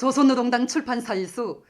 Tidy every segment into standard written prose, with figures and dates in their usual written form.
조선노동당 출판사에서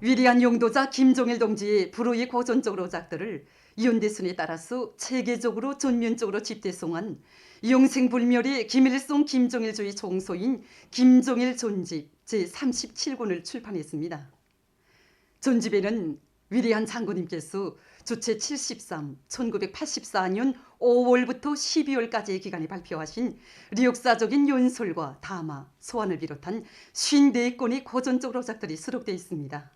위대한 용도자 김종일 동지의 불후의 고전적 로작들을 윤대순에 따라서 체계적으로 전면적으로 집대송한 영생불멸의 김일성 김종일주의 종소인 김종일 전집 제37권을 출판했습니다. 전집에는 위대한 장군님께서 주체 73, 1984년 5월부터 12월까지의 기간에 발표하신 역사적인 연설과 담화, 소환을 비롯한 54건의 고전적 로작들이 수록되어 있습니다.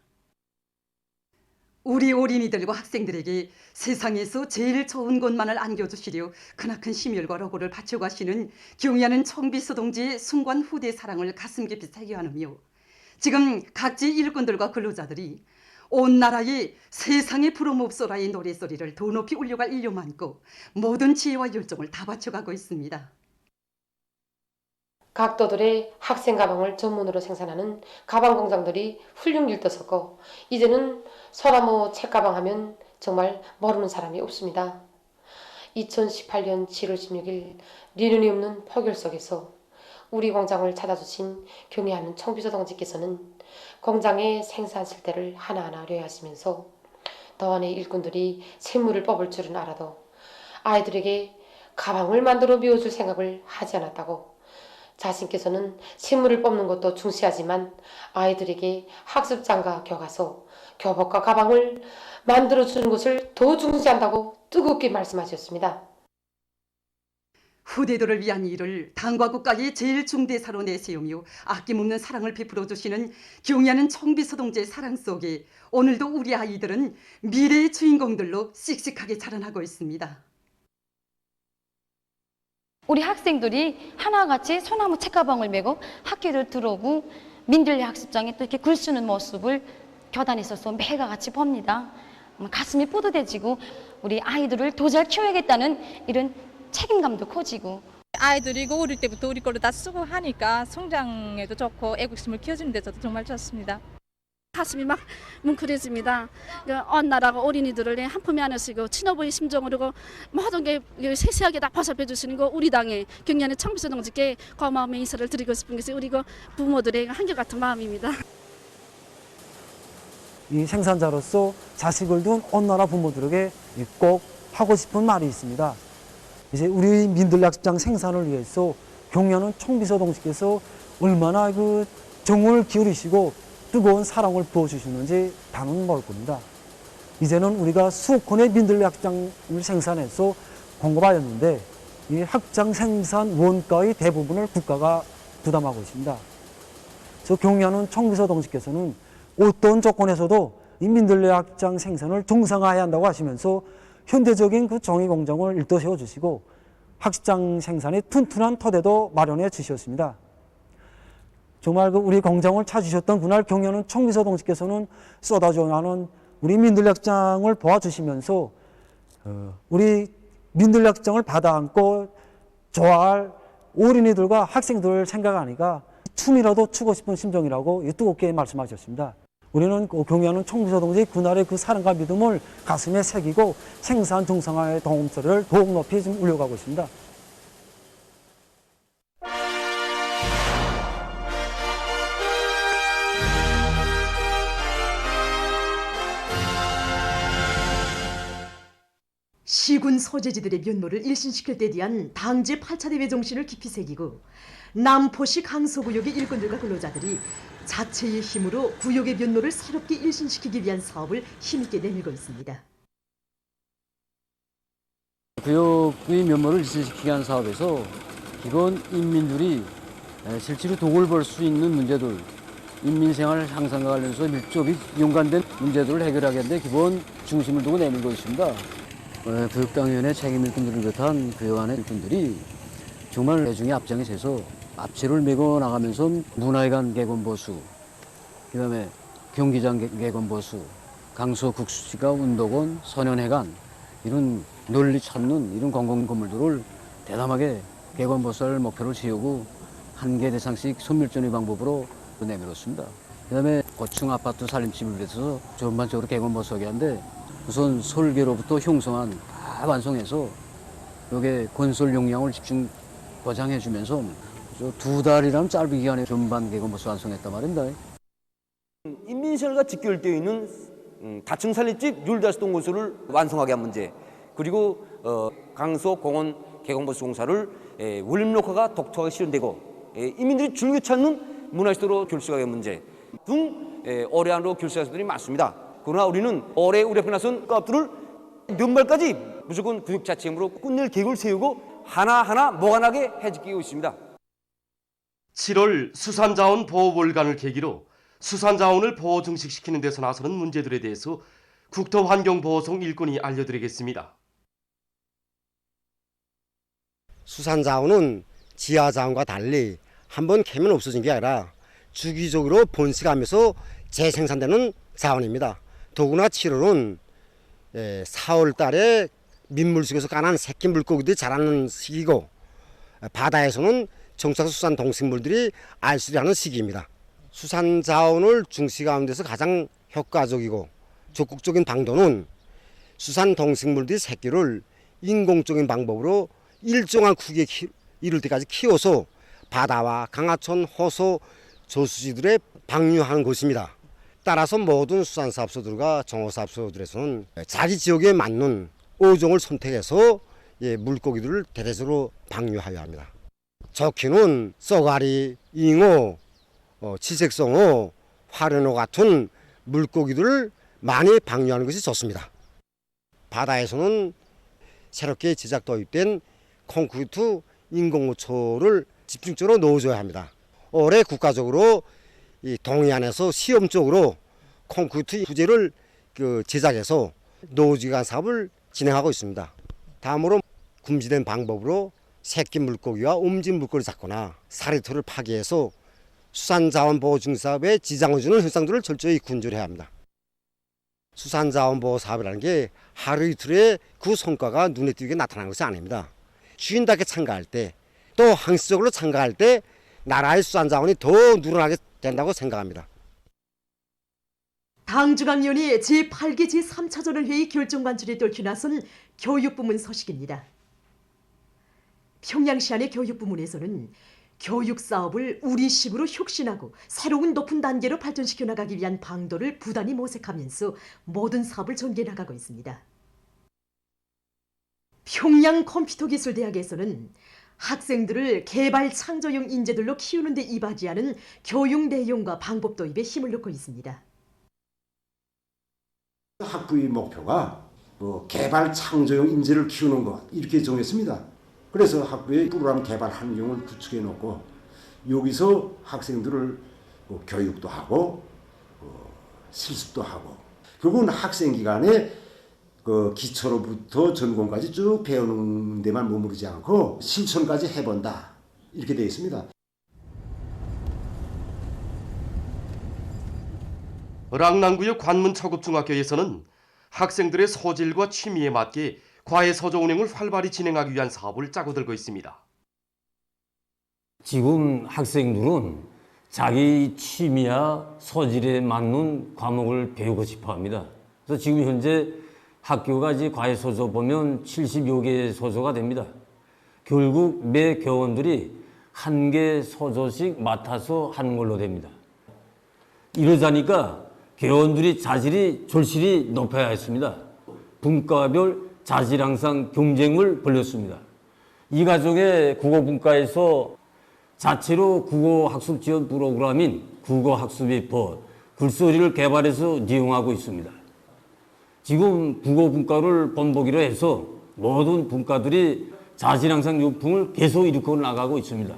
우리 어린이들과 학생들에게 세상에서 제일 좋은 것만을 안겨주시려 크나큰 심혈과 로고를 바쳐가시는 경의하는 청비서 동지의 순관 후대 사랑을 가슴 깊이 새겨안으며 지금 각지 일꾼들과 근로자들이 온 나라의 세상의 부름없소라의 노래소리를 더 높이 울려갈 인류 많고 모든 지혜와 열정을 다 바쳐가고 있습니다. 각도들의 학생 가방을 전문으로 생산하는 가방 공장들이 훌륭 일떠섰고 이제는 소나무 책가방 하면 정말 모르는 사람이 없습니다. 2018년 7월 16일 리눈이 없는 폭염 속에서 우리 공장을 찾아주신 경의하는 청비서 동지께서는 공장의 생산 실태를 하나하나 료하시면서 더원의 일꾼들이 샘물을 뽑을 줄은 알아도 아이들에게 가방을 만들어 비워줄 생각을 하지 않았다고, 자신께서는 샘물을 뽑는 것도 중시하지만 아이들에게 학습장과 교과서, 교복과 가방을 만들어주는 것을 더 중시한다고 뜨겁게 말씀하셨습니다. 후대들을 위한 일을 당과 국가의 제일 중대사로 내세우며 아낌없는 사랑을 베풀어 주시는 경의하는 청비서 동지의 사랑 속에 오늘도 우리 아이들은 미래의 주인공들로 씩씩하게 자라나고 있습니다. 우리 학생들이 하나같이 소나무 책가방을 메고 학교를 들어오고 민들레 학습장에 또 이렇게 글 쓰는 모습을 교단에 있어서 매가 같이 봅니다. 가슴이 뿌듯해지고 우리 아이들을 더 잘 키워야겠다는 이런 책임감도 커지고, 아이들이 이거 어릴 때부터 우리 거를 다 쓰고 하니까 성장에도 좋고 애국심을 키워주는 데서도 정말 좋습니다. 가슴이 막 뭉클해집니다. 언 나라가 어린이들을 한 품에 안으시고 친어부의 심정으로 모든 게 세세하게 다 보살펴 주시는 거, 우리 당의 경의하는 청비서 동지께 고마움의 인사를 드리고 싶은 것이 우리 부모들의 한결같은 마음입니다. 이 생산자로서 자식을 둔 온 나라 부모들에게 꼭 하고 싶은 말이 있습니다. 이제 우리 민들레 학습장 생산을 위해서 경의하는 청비서 동지께서 얼마나 그 정을 기울이시고 뜨거운 사랑을 부어주시는지 다는 모를 겁니다. 이제는 우리가 수억 건의 민들레 학습장을 생산해서 공급하였는데 이 학장 생산 원가의 대부분을 국가가 부담하고 있습니다. 저 경의하는 청비서 동지께서는 어떤 조건에서도 이 민들레 학장 생산을 정상화해야 한다고 하시면서 현대적인 그 정의 공정을 일떠 세워주시고 학습장 생산의 튼튼한 토대도 마련해 주셨습니다. 정말 그 우리 공장을 찾으셨던 그날 경의하는 청비서 동지께서는 쏟아져 나오는 우리 민들레 학장을 도와주시면서 우리 민들레 학장을 받아 안고 좋아할 어린이들과 학생들 생각하니까 춤이라도 추고 싶은 심정이라고 뜨겁게 말씀하셨습니다. 우리는 경의하는 청비서 동지의 그날의 그 사랑과 믿음을 가슴에 새기고 생산 정상화의 동음소리를 더욱 높이 좀 울려가고 있습니다. 시군 소재지들의 면모를 일신시킬 때 대한 당제 8차 대회 정신을 깊이 새기고 남포시 강서구역의 일꾼들과 근로자들이 자체의 힘으로 구역의 면모를 새롭게 일신시키기 위한 사업을 힘있게 내밀고 있습니다. 구역의 면모를 일신시키기 위한 사업에서 기본 인민들이 실제로 독을 벌 수 있는 문제들, 인민생활 향상과 관련해서 밀접히 연관된 문제들을 해결하기 위한 데 기본 중심을 두고 내밀고 있습니다. 교육당위원회 책임 일꾼들을 비롯한 교육안의 일꾼들이 정말 대중의 앞장에 서서 앞치를 메고 나가면서 문화회관 개건보수, 그다음에 경기장 개건보수, 강서국수지가 운동원, 소년회관 이런 널리 찾는 이런 공공 건물들을 대담하게 개건보수할 목표를 세우고 한 개 대상씩 선멸전의 방법으로 내밀었습니다. 그다음에 고층 아파트 살림집을 위해서 전반적으로 개건보수하게 하는데 우선 설계로부터 형성안 다 완성해서 여기에 건설 용량을 집중 보장해 주면서 2달이라는 짧은 기간에 전반 개건보수 완성했단 말입니다. 인민생활과 직결되어 있는 다층 산립집 율다스동 건설을 완성하게 한 문제, 그리고 강서 공원 개공버스 공사를 원림록화가 독특하게 실현되고 인민들이 즐겨 찾는 문화시도로 결식하게 한 문제 등 올해 안으로 결식할 것들이 많습니다. 그러나 우리는 올해 우리 앞에 나선 사업들을 연말까지 무조건 구역자치행으로 끝낼 계획을 세우고 하나하나 모관하게 해지키고 있습니다. 7월 수산자원 보호월간을 계기로 수산자원을 보호 증식시키는 데서 나서는 문제들에 대해서 국토환경보호성 일꾼이 알려드리겠습니다. 수산자원은 지하자원과 달리 한번 캐면 없어진 게 아니라 주기적으로 번식하면서 재생산되는 자원입니다. 더구나 7월은 4월 달에 민물 속에서 까난 새끼 물고기들이 자라는 시기고 바다에서는 정착 수산 동식물들이 알수리하는 시기입니다. 수산 자원을 중시하는 데서 가장 효과적이고 적극적인 방도는 수산 동식물들의 새끼를 인공적인 방법으로 일정한 크기에 이를 때까지 키워서 바다와 강하천, 호수, 저수지들에 방류하는 것입니다. 따라서 모든 수산사업소들과 정어사업소들에서는 자기 지역에 맞는 어종을 선택해서 물고기들을 대대적으로 방류하여야 합니다. 적히는 쏘가리, 잉어, 치색성어, 화련어 같은 물고기들을 많이 방류하는 것이 좋습니다. 바다에서는 새롭게 제작 도입된 콘크리트 인공호초를 집중적으로 넣어줘야 합니다. 올해 국가적으로 이 동해안에서 시험적으로 콘크리트 부재를 제작해서 노지간 사업을 진행하고 있습니다. 다음으로 금지된 방법으로 새끼 물고기와 움진 물고기를 잡거나 사리토를 파괴해서 수산자원보호 증사업에 지장을 주는 현상들을 철저히 군절해야 합니다. 수산자원보호 사업이라는 게 하루 이틀에 그 성과가 눈에 띄게 나타나는 것이 아닙니다. 주인답게 참가할 때, 또 항시적으로 참가할 때 나라의 수산자원이 더 늘어나게 된다고 생각합니다. 당중앙위원회 제8기 제3차전원 회의 결정 관철에 떨쳐 나선 교육부문 소식입니다. 평양시안의 교육부문에서는 교육 사업을 우리식으로 혁신하고 새로운 높은 단계로 발전시켜 나가기 위한 방도를 부단히 모색하면서 모든 사업을 전개해 나가고 있습니다. 평양 컴퓨터기술대학에서는 학생들을 개발 창조형 인재들로 키우는 데 이바지하는 교육 내용과 방법 도입에 힘을 넣고 있습니다. 학부의 목표가 개발 창조형 인재를 키우는 것 이렇게 정했습니다. 그래서 학부의 프로그램 개발 환경을 구축해 놓고 여기서 학생들을 교육도 하고 실습도 하고 결국은 학생 기간에 기초로부터 전공까지 쭉 배우는 데만 머무르지 않고 실천까지 해본다 이렇게 되어 있습니다. 랑랑구역 관문초급중학교에서는 학생들의 소질과 취미에 맞게 과외서조 운영을 활발히 진행하기 위한 사업을 짜고 들고 있습니다. 지금 학생들은 자기 취미와 소질에 맞는 과목을 배우고 싶어 합니다. 그래서 지금 현재 학교가 이제 과외서조 보면 70여 개의 서조가 됩니다. 결국 매 교원들이 한 개 서조씩 맡아서 하는 걸로 됩니다. 이러자니까 교원들이 자질이 절실히 높아야 했습니다. 분과별 자질항상 경쟁을 벌였습니다. 이 가정의 국어분과에서 자체로 국어학습 지원 프로그램인 국어학습의 법, 글소리를 개발해서 이용하고 있습니다. 지금 국어분과를 본보기로 해서 모든 분과들이 자질항상 유풍을 계속 일으켜 나가고 있습니다.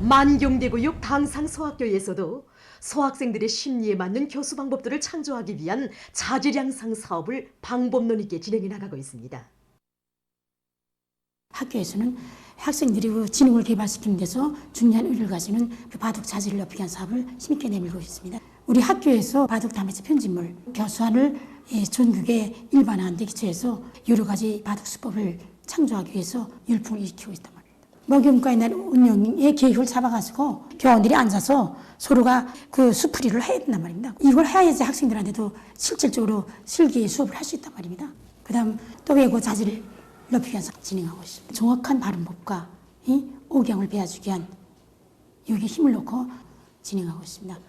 만경대구역 당상소학교에서도 소학생들의 심리에 맞는 교수 방법들을 창조하기 위한 자질 향상 사업을 방법론 있게 진행해 나가고 있습니다. 학교에서는 학생들이 그 지능을 개발시키는 데서 중요한 의의를 가지는 그 바둑 자질을 높이기 위한 사업을 힘있게 내밀고 있습니다. 우리 학교에서 바둑 다메스 편집물 교수안을 전국에 일반화하는 데 기초해서 여러 가지 바둑 수법을 창조하기 위해서 열풍을 일으키고 있단 말입니다. 목욕과에 날 운영의 계획을 잡아가지고 교원들이 앉아서 서로가 그 수풀이를 해야 된단 말입니다. 이걸 해야지 학생들한테도 실질적으로 실기 수업을 할 수 있단 말입니다. 그 다음 또 외고 자질을 높이기 위해서 진행하고 있습니다. 정확한 발음법과 억양을 배워주기 위한 여기에 힘을 놓고 진행하고 있습니다.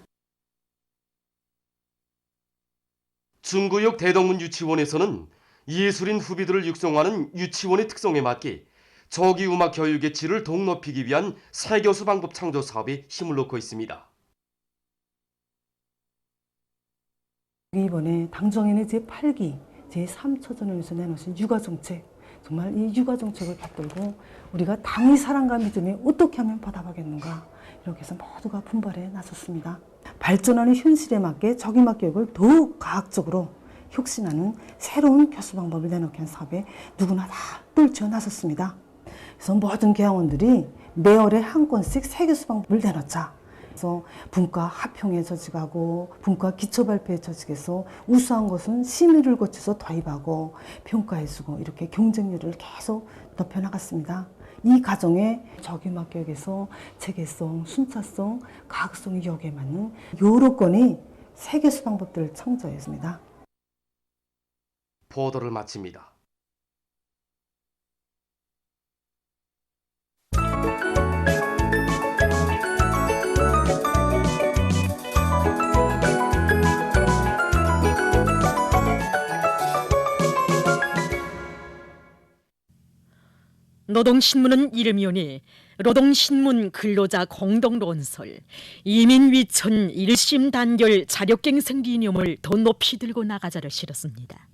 중구역 대덕문 유치원에서는 예술인 후비들을 육성하는 유치원의 특성에 맞게 저기 음악 교육의 질을 더욱 높이기 위한 새교수 방법 창조 사업에 힘을 놓고 있습니다. 이번에 당정인의 제8기 제3처전을 위해서 내놓으신 육아정책, 정말 이 육아정책을 받들고 우리가 당의 사랑과 믿음에 어떻게 하면 보답하겠는가, 이렇게 해서 모두가 분발에 나섰습니다. 발전하는 현실에 맞게 적임학 교육을 더욱 과학적으로 혁신하는 새로운 교수 방법을 내놓게 한 사업에 누구나 다 떨쳐 나섰습니다. 그래서 모든 교양원들이 매월에 한 건씩 새 교수 방법을 내놓자. 그래서 분과 합평에 저직하고 분과 기초발표에 저직해서 우수한 것은 심의를 거쳐서 도입하고 평가해주고 이렇게 경쟁률을 계속 높여나갔습니다. 이 과정에 적임학 교육에서 체계성, 순차성, 과학성 유혹에 맞는 여러 건의 새 교수 방법들을 창조했습니다. 보도를 마칩니다. 노동신문은 이름이 오니 노동신문 근로자 공동론설, 이민위천 1심 단결 자력갱생 기념을 더 높이 들고 나가자를 실었습니다.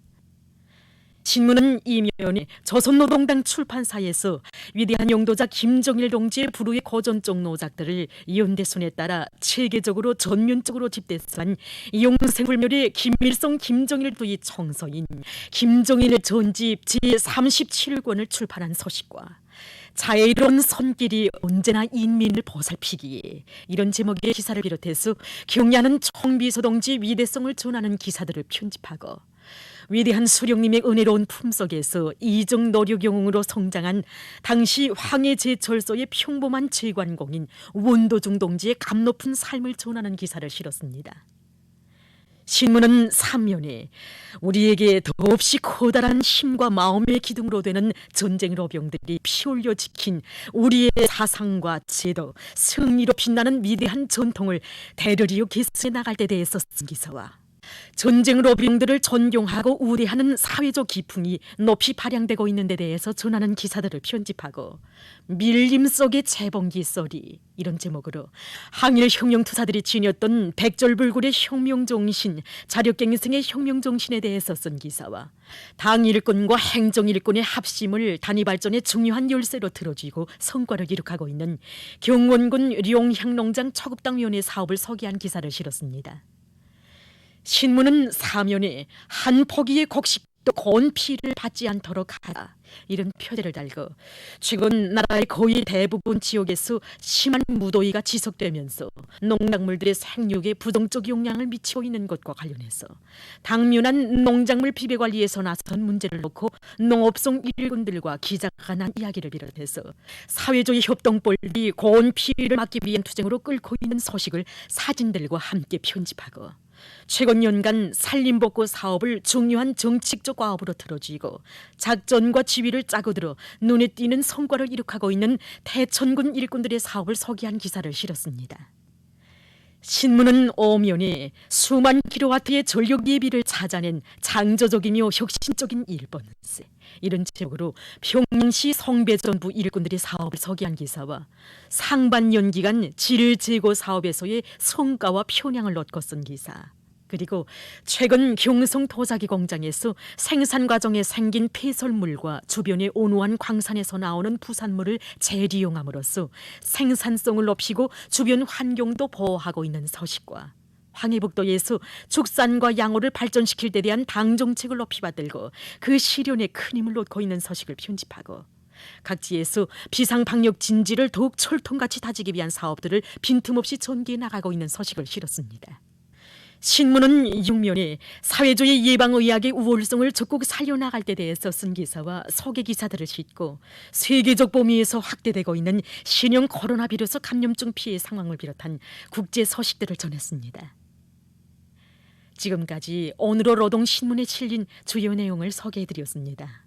신문은 이면이 조선노동당 출판사에서 위대한 용도자 김정일 동지의 불후의 고전적 노작들을 연대순에 따라 체계적으로 전면적으로 집대한 용생불멸의 김일성 김정일 두의 청서인 김정일 전집 제37권을 출판한 서식과 자애로운 손길이 언제나 인민을 보살피기에, 이런 제목의 기사를 비롯해서 경야는 총비서동지 위대성을 전하는 기사들을 편집하고 위대한 수령님의 은혜로운 품속에서 이정 노력 영웅으로 성장한 당시 황해제철소의 평범한 재관공인 원도중 동지의 감높은 삶을 전하는 기사를 실었습니다. 신문은 3면에 우리에게 더없이 커다란 힘과 마음의 기둥으로 되는 전쟁 로병들이 피 흘려 지킨 우리의 사상과 제도, 승리로 빛나는 위대한 전통을 대려리어 계승해 나갈 때 대해서 쓴 기사와 전쟁 로병들을 존경하고 우대하는 사회적 기풍이 높이 발양되고 있는 데 대해서 전하는 기사들을 편집하고 밀림 속의 재봉기 소리, 이런 제목으로 항일 혁명투사들이 지녔던 백절불굴의 혁명정신, 자력갱생의 혁명정신에 대해서 쓴 기사와 당 일꾼과 행정 일꾼의 합심을 단위발전의 중요한 열쇠로 들어쥐고 성과를 기록하고 있는 경원군 룡향농장 초급당위원회 사업을 소개한 기사를 실었습니다. 신문은 사면에 한 포기의 곡식도 고운 피를 받지 않도록 하라, 이런 표대를 달고 최근 나라의 거의 대부분 지역에서 심한 무더위가 지속되면서 농작물들의 생육에 부정적 영향을 미치고 있는 것과 관련해서 당면한 농작물 비배 관리에서 나선 문제를 놓고 농업성 일꾼들과 기자가 난 이야기를 비롯해서 사회주의 협동벌이 고운 피를 막기 위한 투쟁으로 끌고 있는 소식을 사진들과 함께 편집하고 최근 연간 산림복구 사업을 중요한 정책적 과업으로 들어쥐고 작전과 지휘를 짜고 들어 눈에 띄는 성과를 이룩하고 있는 대천군 일꾼들의 사업을 소개한 기사를 실었습니다. 신문은 오면에 수만 킬로와트의 전력 예비를 찾아낸 창조적이며 혁신적인 일본세, 이런 제목으로 평양시 성배전부 일꾼들의 사업을 소개한 기사와 상반년 기간 질 제고 사업에서의 성과와 편향을 얻고 쓴 기사, 그리고 최근 경성 도자기 공장에서 생산 과정에 생긴 폐설물과 주변의 온화한 광산에서 나오는 부산물을 재利用함으로써 생산성을 높이고 주변 환경도 보호하고 있는 소식과 황해북도에서 축산과 양호를 발전시킬 데 대한 당 정책을 높이 받들고 그 실현에 큰 힘을 놓고 있는 소식을 편집하고 각지에서 비상방역 진지를 더욱 철통같이 다지기 위한 사업들을 빈틈없이 전개해 나가고 있는 소식을 실었습니다. 신문은 6면에 사회주의 예방의학의 우월성을 적극 살려나갈 때 대해서 쓴 기사와 소개 기사들을 싣고 세계적 범위에서 확대되고 있는 신형 코로나 바이러스 감염증 피해 상황을 비롯한 국제 소식들을 전했습니다. 지금까지 오늘의 노동신문에 실린 주요 내용을 소개해드렸습니다.